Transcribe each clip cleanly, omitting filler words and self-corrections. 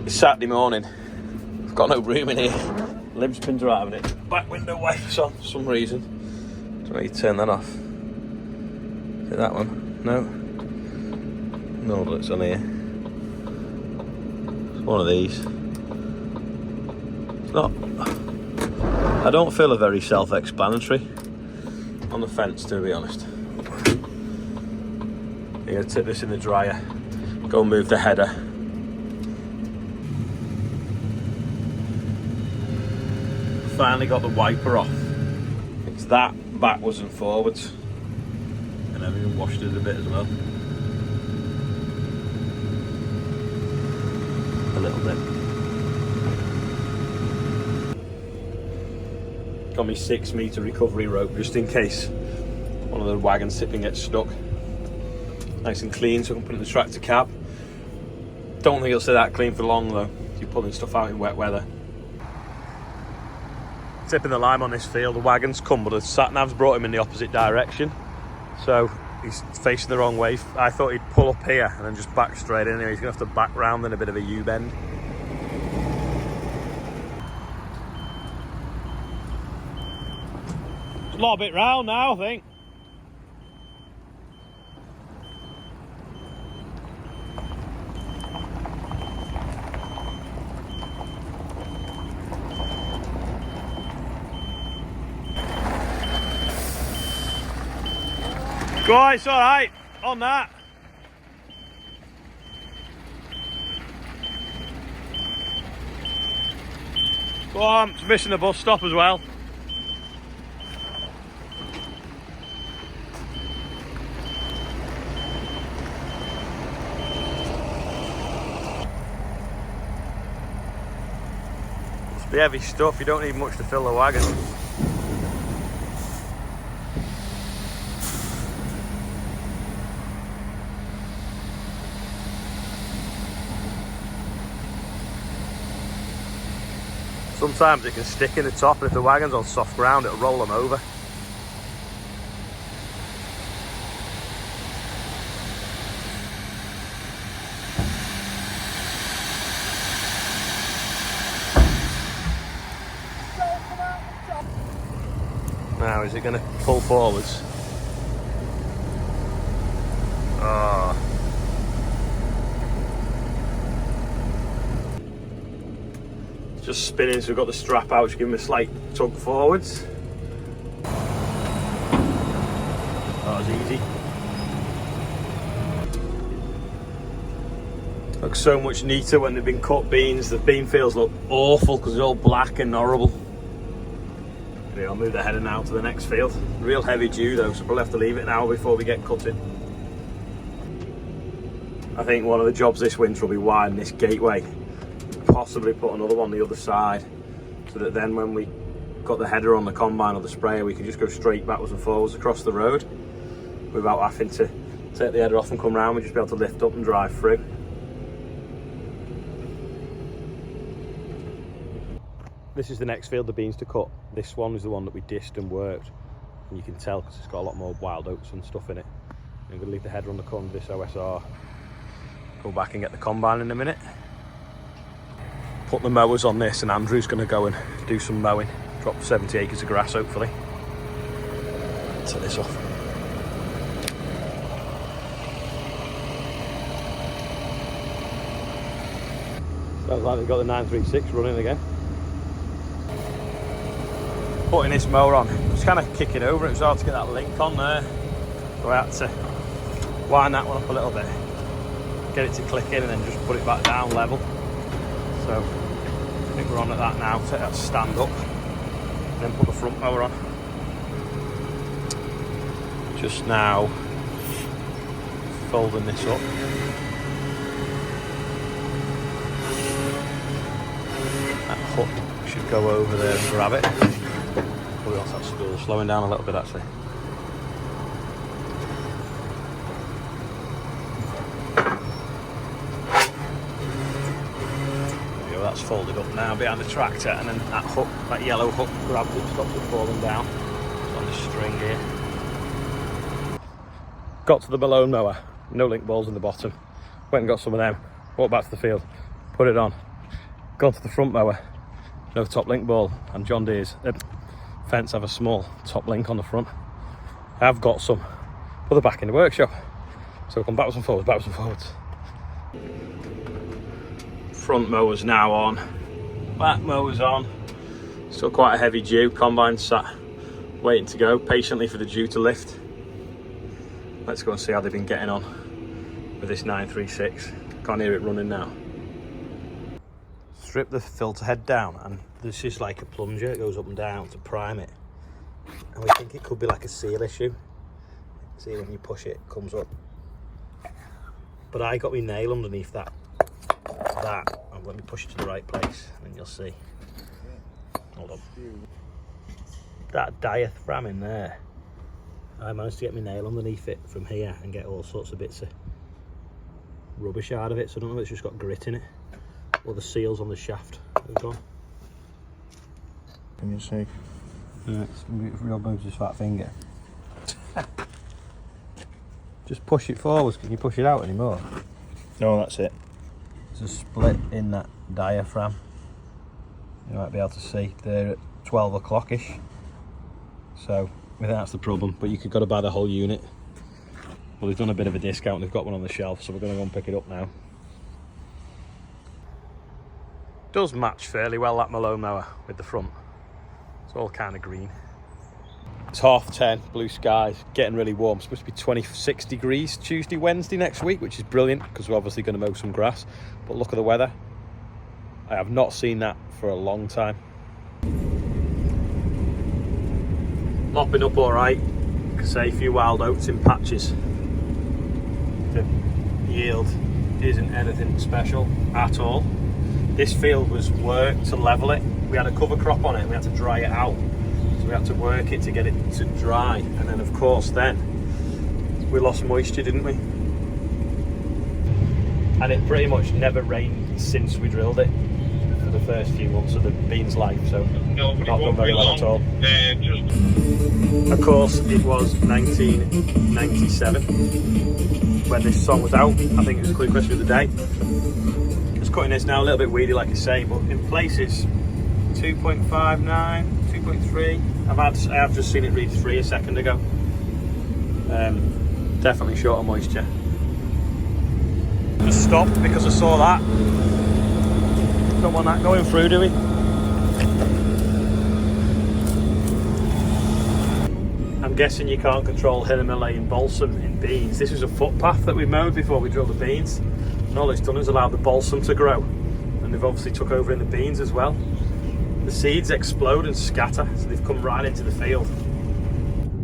It's Saturday morning. I've got no room in here. Libspins are having it. Back window wipers on for some reason. Don't know how you turn that off. Is it that one? No. No lights on here. It's one of these. It's not. I don't feel a very self-explanatory on the fence, to be honest. I'm going to tip this in the dryer. Go and move the header. Finally got the wiper off. It's that backwards and forwards, and everything washed it a bit as well. A little bit. Got me 6 metre recovery rope just in case one of the wagons tipping gets stuck. Nice and clean, so I can put it in the tractor cab. Don't think it'll stay that clean for long though. You're pulling stuff out in wet weather. Tipping the lime on this field, the wagon's come, but the sat-nav's brought him in the opposite direction. So he's facing the wrong way. I thought he'd pull up here and then just back straight in here. He's gonna have to back round in a bit of a U-bend. Lob it round now, I think. Go on, it's alright, on that. Go on, it's missing the bus stop as well. Must be heavy stuff, you don't need much to fill the wagon. Sometimes it can stick in the top, and if the wagon's on soft ground, it'll roll them over. Now, is it going to pull forwards? Oh. Just spinning, so we've got the strap out, just give him a slight tug forwards. That was easy. Looks so much neater when they've been cut beans. The bean fields look awful because it's all black and horrible. Anyway, I'll move the header now to the next field. Real heavy dew though, so we'll have to leave it now before we get cutting. I think one of the jobs this winter will be widening this gateway. Possibly put another one on the other side, so that then when we got the header on the combine or the sprayer, we can just go straight backwards and forwards across the road without having to take the header off and come round. We'll just be able to lift up and drive through. This is the next field, the beans to cut. This one is the one that we dished and worked, and you can tell because it's got a lot more wild oats and stuff in it. I'm going to leave the header on the corner of this OSR, go back and get the combine in a minute. Put the mowers on this, and Andrew's going to go and do some mowing. Drop 70 acres of grass, hopefully. Take this off. Sounds like they've got the 936 running again. Putting this mower on, it's kind of kicking over. It was hard to get that link on there. So I had to wind that one up a little bit, get it to click in, and then just put it back down level. So I think we're on at that now. Take that stand up, and then put the front mower on. Just now folding this up. That hook should go over there and grab it. Probably off that spool, slowing down a little bit actually. That's folded up now behind the tractor, and then that hook, that yellow hook, grabs it, stops it falling down. It's on this string here. Got to the Malone mower, no link balls in the bottom. Went and got some of them, walked back to the field, put it on. Gone to the front mower, no top link ball, and John Deere's fence have a small top link on the front. I've got some, but they're back in the workshop. So we'll come backwards and forwards, backwards and forwards. Front mower's now on, back mower's on. Still quite a heavy dew, combine sat waiting to go, patiently for the dew to lift. Let's go and see how they've been getting on with this 936. Can't hear it running now. Strip the filter head down, and this is like a plunger, it goes up and down to prime it. And we think it could be like a seal issue. See, when you push it, it comes up. But I got my nail underneath that, and let me push it to the right place, and you'll see. Hold on. That diaphragm in there, I managed to get my nail underneath it from here and get all sorts of bits of rubbish out of it, so I don't know if it's just got grit in it or the seals on the shaft have gone. Can you see? Yeah, it's real moves his fat finger. Just push it forwards. Can you push it out anymore? No, that's it. There's a split in that diaphragm. You might be able to see there at 12 o'clock-ish. So I think that's the problem, but you could go to buy the whole unit. Well, they've done a bit of a discount, they've got one on the shelf, so we're going to go and pick it up now. Does match fairly well, that Malone mower with the front. It's all kind of green. It's 10:30, blue skies, getting really warm. It's supposed to be 26 degrees Tuesday, Wednesday next week, which is brilliant because we're obviously going to mow some grass. But look at the weather. I have not seen that for a long time. Mopping up all right. Say a few wild oats in patches. The yield isn't anything special at all. This field was worked to level it. We had a cover crop on it and we had to dry it out. So we had to work it to get it to dry. And then of course then we lost moisture, didn't we? And it pretty much never rained since we drilled it for the first few months of the beans life. So not done very well at all. Of course it was 1997 when this song was out. I think it was a quick question of the day. Cutting this now a little bit weedy, like I say, but in places 2.59, 2.3. I have just seen it read 3 a second ago. Definitely short of moisture. Just stopped because I saw that. Don't want that going through, do we? I'm guessing you can't control Himalayan balsam in beans. This was a footpath that we mowed before we drilled the beans. And all it's done is allowed the balsam to grow, and they've obviously took over in the beans as well. The seeds explode and scatter, so they've come right into the field.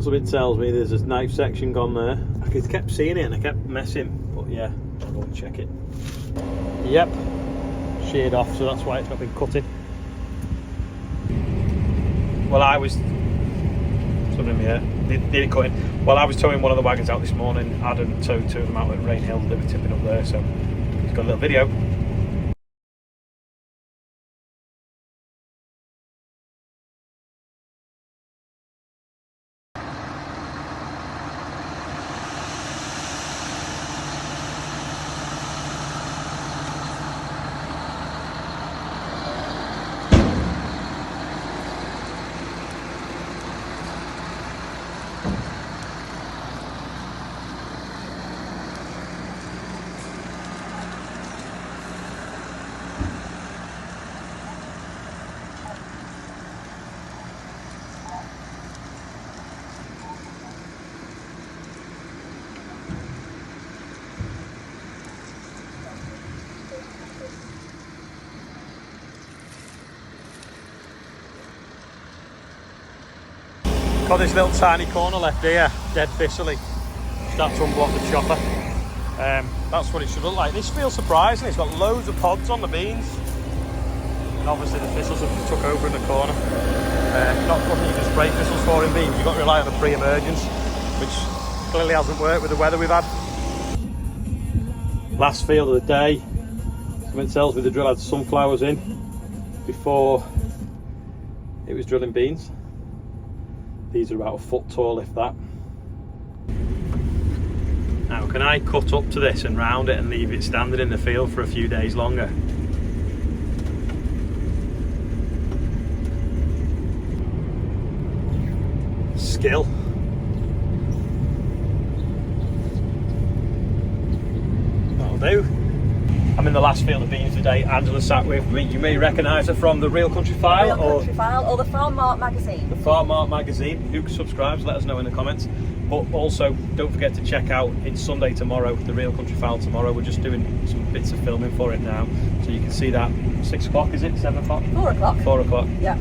Something tells me there's a knife section gone there. I kept seeing it and I kept messing, but yeah, I'll go and check it. Yep, sheared off, so that's why it's not been cutting. Well, I was something here. Did it cutting? Well, I was towing one of the wagons out this morning. Adam towed 2 of them out at Rain Hill. They were tipping up there, so he's got a little video. Got this little tiny corner left here, dead thistly. Start to unblock the chopper. That's what it should look like. This feels surprising. It's got loads of pods on the beans, and obviously the thistles have took over in the corner. Not nothing you can spray thistles for in beans. You've got to rely on the pre-emergence, which clearly hasn't worked with the weather we've had. Last field of the day. Something tells me the drill had sunflowers in before it was drilling beans. These are about a foot tall, if that. Now, can I cut up to this and round it and leave it standing in the field for a few days longer? skill. That'll do. I'm in the last field of beans today. Angela sat with me. You may recognise her from the Real Country File, or the Farm Mart magazine. The Farm Mart magazine. Who subscribes? Let us know in the comments. But also, don't forget to check out, it's Sunday tomorrow, the Real Country File tomorrow. We're just doing some bits of filming for it now. So you can see that 6 o'clock, is it? 7 o'clock? 4 o'clock. 4 o'clock. Yeah.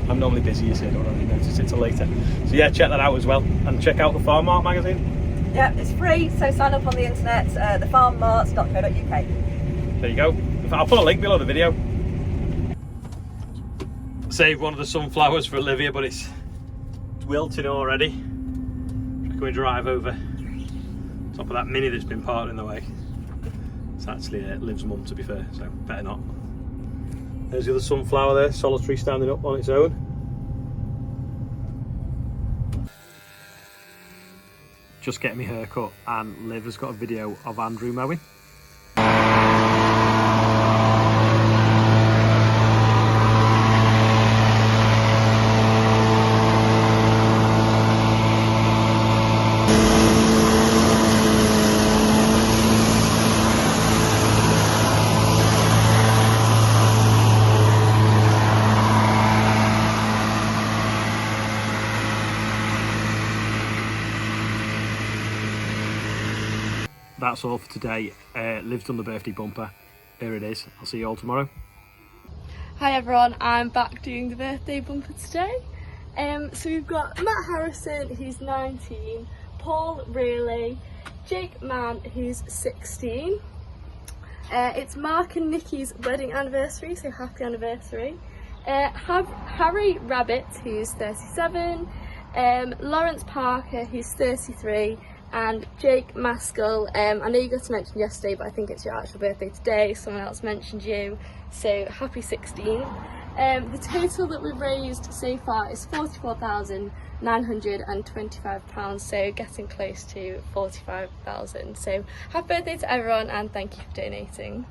I'm normally busy, you see, I don't really notice it till later. So yeah, check that out as well. And check out the Farm Mart magazine. Yeah, it's free, so sign up on the internet, thefarmmart.co.uk. There you go. I'll put a link below the video. Saved one of the sunflowers for Olivia, but it's wilting already. Can we drive over top of that Mini that's been parked in the way? It's actually Liv's mum, to be fair, so better not. There's the other sunflower there, solitary, standing up on its own. Just getting my hair cut, and Liv has got a video of Andrew mowing. That's all for today. Liv's done the birthday bumper. Here it is. I'll see you all tomorrow. Hi everyone, I'm back doing the birthday bumper today. So we've got Matt Harrison, who's 19, Paul Reilly, Jake Mann, who's 16. It's Mark and Nikki's wedding anniversary, so happy anniversary. Harry Rabbit, who's 37, Lawrence Parker, who's 33, and Jake Maskell. I know you got to mention yesterday, but I think it's your actual birthday today. Someone else mentioned you, so happy 16. The total that we've raised so far is £44,925, so getting close to 45,000. So happy birthday to everyone, and thank you for donating.